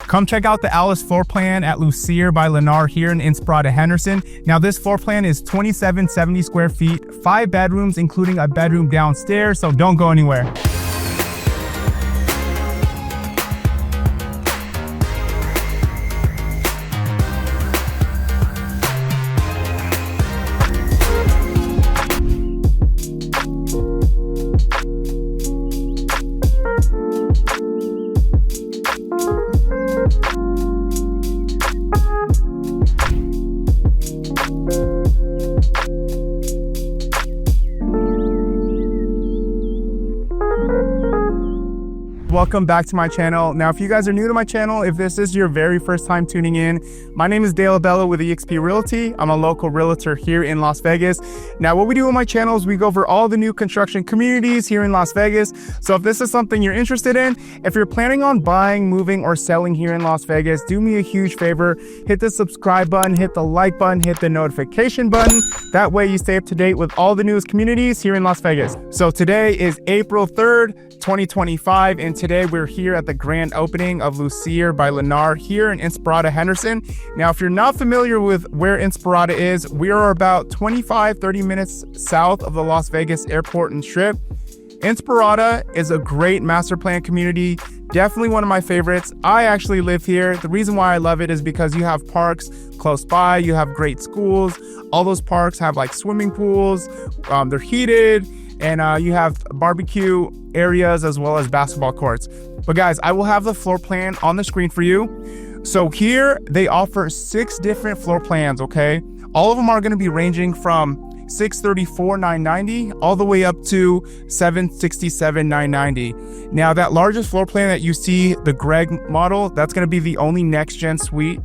Come check out the Alice floor plan at Lucere by Lennar here in Inspirada, Henderson. Now this floor plan is 2770 square feet, 5 bedrooms, including a bedroom downstairs, so don't go anywhere. Welcome back to my channel. Now, if you guys are new to my channel, if this is your very first time tuning in, my name is Dale Abella with eXp Realty. I'm a local realtor here in Las Vegas. Now, what we do on my channel is we go over all the new construction communities here in Las Vegas. So if this is something you're interested in, if you're planning on buying, moving, or selling here in Las Vegas, do me a huge favor. Hit the subscribe button, hit the like button, hit the notification button. That way you stay up to date with all the newest communities here in Las Vegas. So today is April 3rd, 2025, and today we're here at the grand opening of Lucere by Lennar here in Inspirada, Henderson. Now, if you're not familiar with where Inspirada is, we are about 25-30 minutes south of the Las Vegas airport and strip. Inspirada is a great master plan community, definitely one of my favorites. I actually live here. The reason why I love it is because you have parks close by, you have great schools. All those parks have like swimming pools, they're heated, and you have barbecue areas as well as basketball courts. But guys, I will have the floor plan on the screen for you. So here they offer 6 different floor plans, okay? All of them are gonna be ranging from $634,990 all the way up to $767,990. Now that largest floor plan that you see, the Greg model, that's gonna be the only next gen suite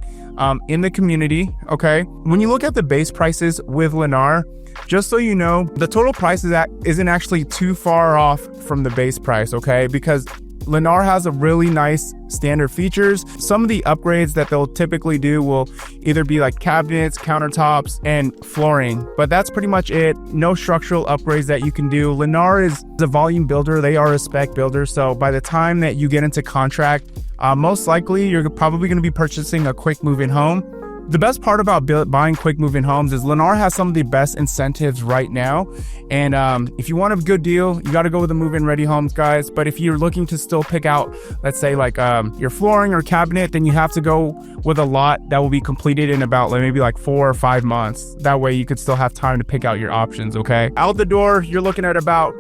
in the community, okay? When you look at the base prices with Lennar, just so you know, the total price isn't actually too far off from the base price, okay? Because Lennar has a really nice standard features. Some of the upgrades that they'll typically do will either be like cabinets, countertops, and flooring, but that's pretty much it. No structural upgrades that you can do. Lennar is a volume builder. They are a spec builder. So by the time that you get into contract, most likely you're probably going to be purchasing a quick move-in home. The best part about buying quick move-in homes is Lennar has some of the best incentives right now. And if you want a good deal, you got to go with the move-in ready homes, guys. But if you're looking to still pick out, let's say like your flooring or cabinet, then you have to go with a lot that will be completed in about maybe like 4 or 5 months. That way you could still have time to pick out your options, okay? Out the door, you're looking at about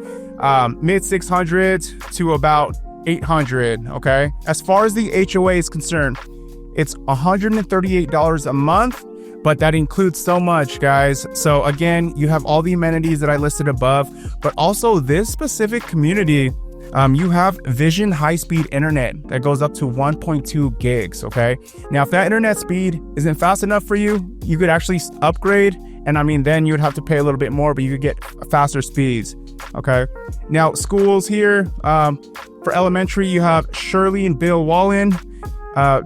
mid 600s to about 800, okay? As far as the HOA is concerned, it's $138 a month, but that includes so much, guys. So again, you have all the amenities that I listed above, but also this specific community, you have Vision high-speed internet that goes up to 1.2 gigs, okay? Now, if that internet speed isn't fast enough for you, you could actually upgrade, and I mean, then you would have to pay a little bit more, but you could get faster speeds, okay? Now, schools here, for elementary, you have Shirley and Bill Wallen,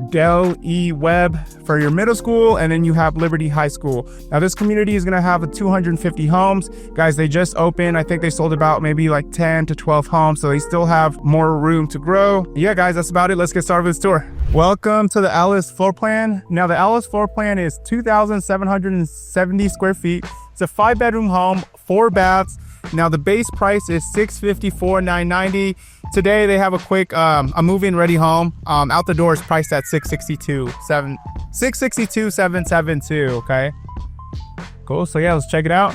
Del E. Webb for your middle school, and then you have Liberty High School. Now this community is going to have 250 homes. Guys, they just opened. I think they sold about maybe like 10 to 12 homes, so they still have more room to grow. Yeah, guys, that's about it. Let's get started with this tour. Welcome to the Alice floor plan. Now the Alice floor plan is 2,770 square feet. It's a 5-bedroom home, 4 baths. Now the base price is $654,990. Today they have a quick a move-in ready home. Out the door is priced at $662,772. Okay, cool. So yeah, let's check it out.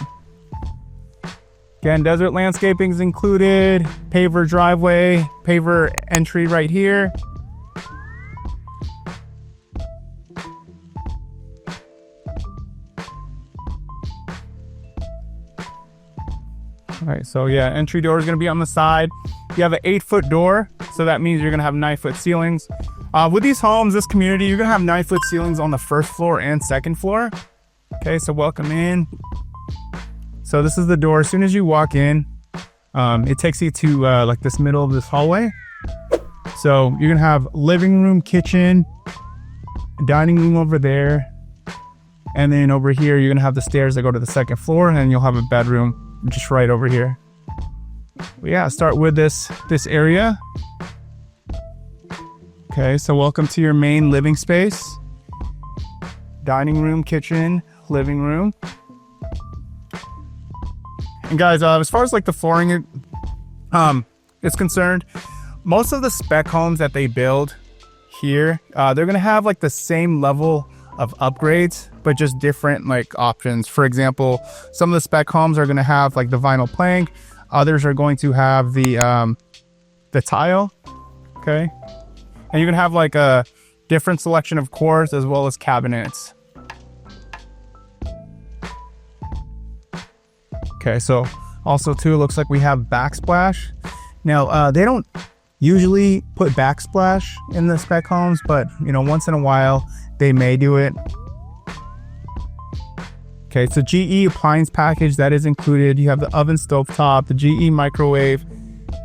Again, desert landscaping is included. Paver driveway, paver entry right here. All right, so yeah, entry door is gonna be on the side. You have an 8-foot door, so that means you're gonna have 9-foot ceilings. With these homes, this community, you're gonna have 9-foot ceilings on the first floor and second floor. Okay, so welcome in. So this is the door. As soon as you walk in, it takes you to like this middle of this hallway. So you're gonna have living room, kitchen, dining room over there. And then over here, you're gonna have the stairs that go to the second floor, and then you'll have a bedroom just right over here. But yeah, start with this area. Okay, so welcome to your main living space. Dining room, kitchen, living room. And guys, as far as like the flooring is concerned, most of the spec homes that they build here, they're gonna have like the same level of upgrades, but just different like options. For example, some of the spec homes are gonna have like the vinyl plank, others are going to have the tile. Okay, and you can have like a different selection of cores as well as cabinets. Okay, so also too, it looks like we have backsplash. Now, they don't usually put backsplash in the spec homes, but you know, once in a while they may do it. Okay, so GE appliance package that is included. You have the oven stovetop, the GE microwave,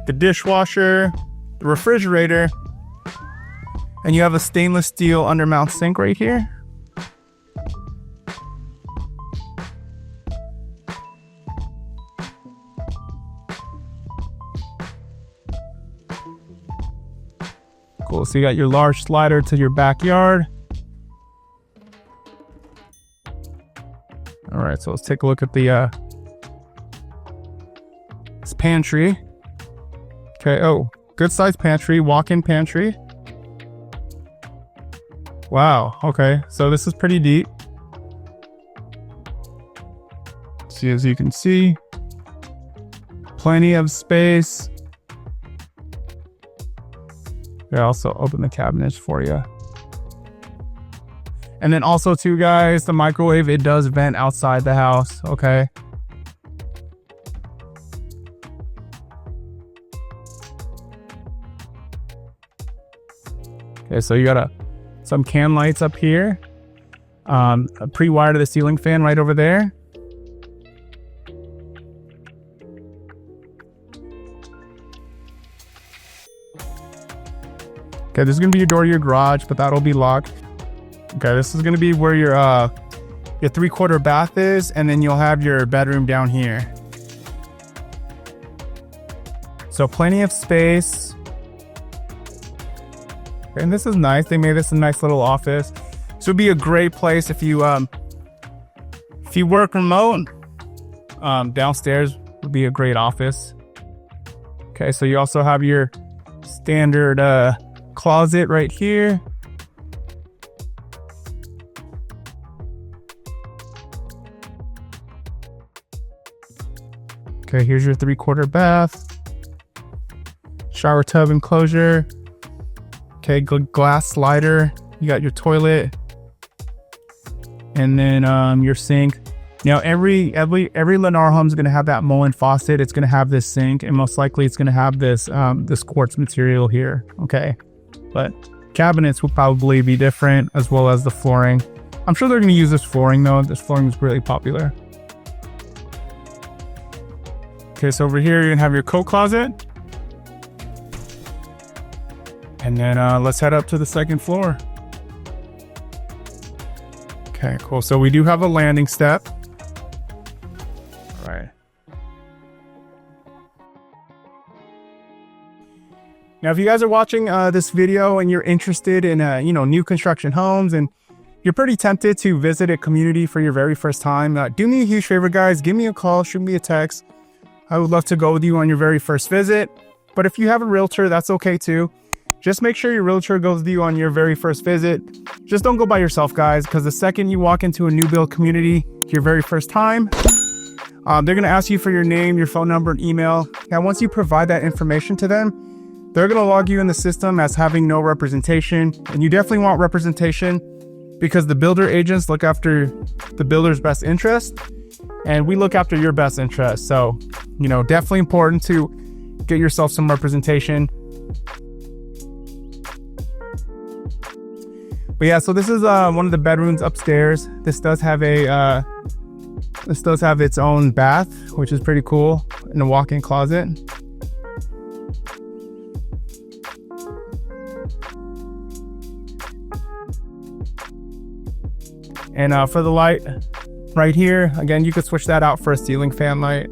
the dishwasher, the refrigerator, and you have a stainless steel undermount sink right here. Cool, so you got your large slider to your backyard. All right, so let's take a look at the this pantry. Okay, oh, good sized pantry, walk-in pantry. Wow, okay, so this is pretty deep. See, as you can see, plenty of space. I also open the cabinets for you. And then also too, guys, the microwave, it does vent outside the house, okay? Okay, so you got some can lights up here. A pre-wire to the ceiling fan right over there. Okay, this is gonna be your door to your garage, but that'll be locked. Okay, this is gonna be where your 3/4 bath is, and then you'll have your bedroom down here. So plenty of space. Okay, and this is nice. They made this a nice little office. This would be a great place if you work remote. Downstairs would be a great office. Okay, so you also have your standard closet right here. Okay, here's your 3/4 bath, shower tub enclosure. Okay, glass slider. You got your toilet, and then your sink. Now every Lennar home is going to have that Mullen faucet. It's going to have this sink, and most likely it's going to have this this quartz material here. Okay, but cabinets will probably be different, as well as the flooring. I'm sure they're going to use this flooring though. This flooring is really popular. Okay, so over here you're gonna have your coat closet. And then let's head up to the second floor. Okay, cool. So we do have a landing step. All right. Now, if you guys are watching this video and you're interested in new construction homes, and you're pretty tempted to visit a community for your very first time, do me a huge favor, guys. Give me a call, shoot me a text. I would love to go with you on your very first visit. But if you have a realtor, that's okay too. Just make sure your realtor goes with you on your very first visit. Just don't go by yourself, guys, because the second you walk into a new build community, your very first time, they're going to ask you for your name, your phone number, and email. And once you provide that information to them, they're going to log you in the system as having no representation. And you definitely want representation, because the builder agents look after the builder's best interest, and we look after your best interest. So, definitely important to get yourself some representation. But yeah, so this is one of the bedrooms upstairs. This does have its own bath, which is pretty cool, and a walk-in closet. And for the light right here, again, you could switch that out for a ceiling fan light.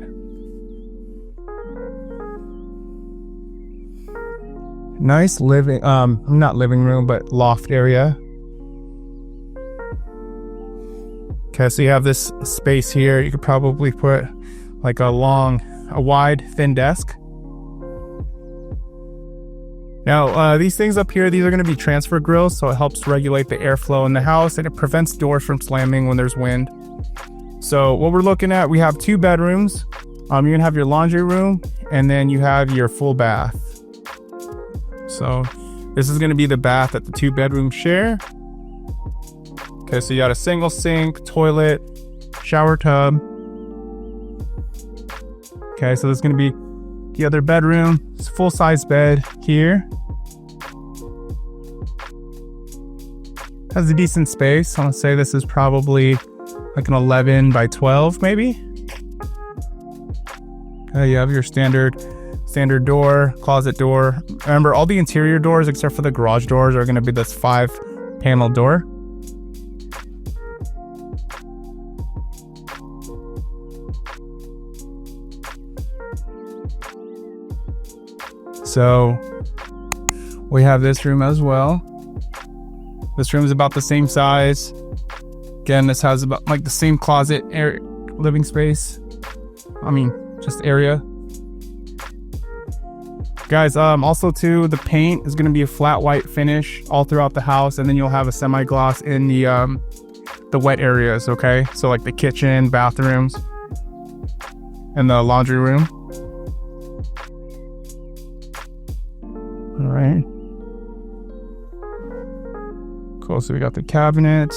Nice living, not living room, but loft area. Okay, so you have this space here. You could probably put like a wide, thin desk. Now, these things up here, these are going to be transfer grills, so it helps regulate the airflow in the house, and it prevents doors from slamming when there's wind. So what we're looking at, we have 2 bedrooms. You're going to have your laundry room, and then you have your full bath. So this is going to be the bath that the 2 bedrooms share. Okay, so you got a single sink, toilet, shower tub. Okay, so this is going to be the other bedroom. It's a full-size bed here. Has a decent space. I want to say this is probably like an 11 by 12 maybe. Okay, you have your standard door, closet door. Remember, all the interior doors except for the garage doors are going to be this 5-panel door. So we have this room as well. This room is about the same size. Again, this has about like the same closet area, living space. I mean, just area. Guys, also too, the paint is going to be a flat white finish all throughout the house, and then you'll have a semi-gloss in the wet areas. Okay, so like the kitchen, bathrooms, and the laundry room. All right. Cool. So we got the cabinet,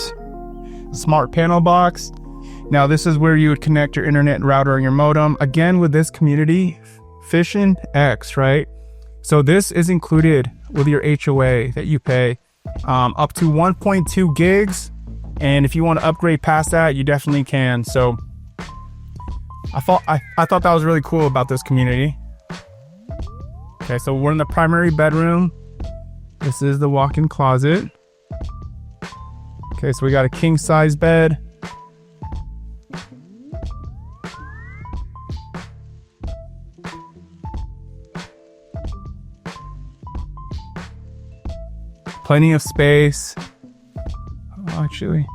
smart panel box. Now this is where you would connect your internet router and your modem. Again, with this community, Fission X, right? So this is included with your HOA that you pay, up to 1.2 gigs. And if you want to upgrade past that, you definitely can. So I thought that was really cool about this community. Okay, so we're in the primary bedroom. This is the walk-in closet. Okay, so we got a king-size bed. Plenty of space. Oh, actually,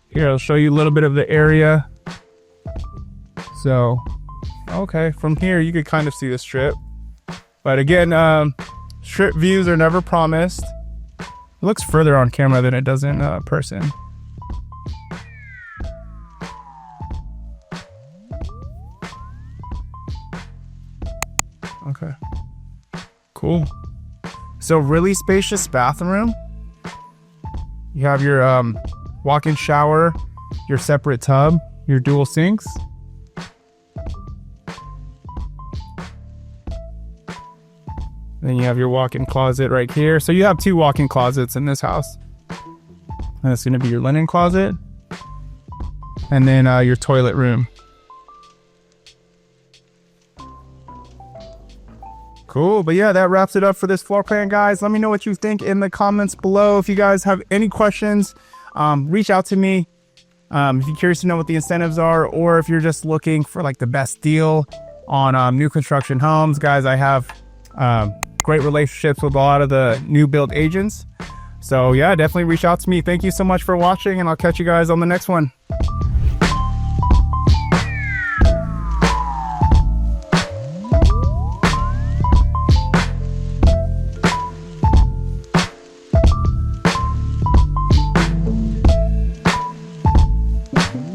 here, I'll show you a little bit of the area. So, okay, from here, you could kind of see the strip. But again, strip views are never promised. It looks further on camera than it does in person. Okay, cool. So really spacious bathroom. You have your walk-in shower, your separate tub, your dual sinks. Then you have your walk-in closet right here. So you have 2 walk-in closets in this house. And it's going to be your linen closet. And then your toilet room. Cool. But yeah, that wraps it up for this floor plan, guys. Let me know what you think in the comments below. If you guys have any questions, reach out to me. If you're curious to know what the incentives are, or if you're just looking for like the best deal on new construction homes, guys, I have great relationships with a lot of the new build agents. So yeah, definitely reach out to me. Thank you so much for watching, and I'll catch you guys on the next one.